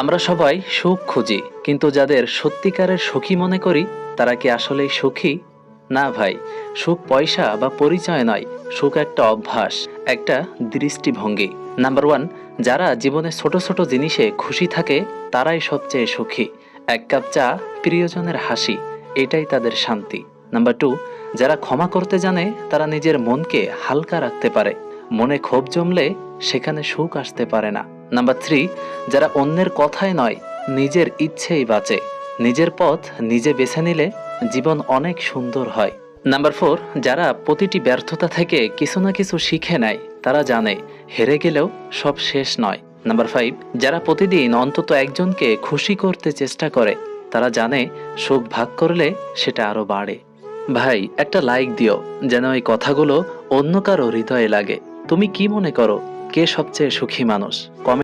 আমরা সবাই সুখ খুঁজি, কিন্তু যাদের সত্যিকারের সুখী মনে করি তারা কি আসলেই সুখী? না ভাই, সুখ পয়সা বা পরিচয় নয়। সুখ একটা অভ্যাস, একটা দৃষ্টিভঙ্গি। নাম্বার ওয়ান, যারা জীবনে ছোট ছোট জিনিসে খুশি থাকে তারাই সবচেয়ে সুখী। এক কাপ চা, প্রিয়জনের হাসি, এটাই তাদের শান্তি। নাম্বার টু, যারা ক্ষমা করতে জানে তারা নিজের মনকে হালকা রাখতে পারে। মনে ক্ষোভ জমলে সেখানে সুখ আসতে পারে না। নাম্বার থ্রি, যারা অন্যের কথায় নয় নিজের ইচ্ছেই বাঁচে। নিজের পথ নিজে বেছে নিলে জীবন অনেক সুন্দর হয়। নাম্বার ফোর, যারা প্রতিটি ব্যর্থতা থেকে কিছু না কিছু শিখে নেয়। তারা জানে হেরে গেলেও সব শেষ নয়। নাম্বার ফাইভ, যারা প্রতিদিন অন্তত একজনকে খুশি করতে চেষ্টা করে। তারা জানে সুখ ভাগ করলে সেটা আরো বাড়ে। ভাই, একটা লাইক দিও যেন এই কথাগুলো অন্য কারো হৃদয়ে লাগে। তুমি কি মনে করো, কে সবচেয়ে সুখী মানুষ? কমেন্ট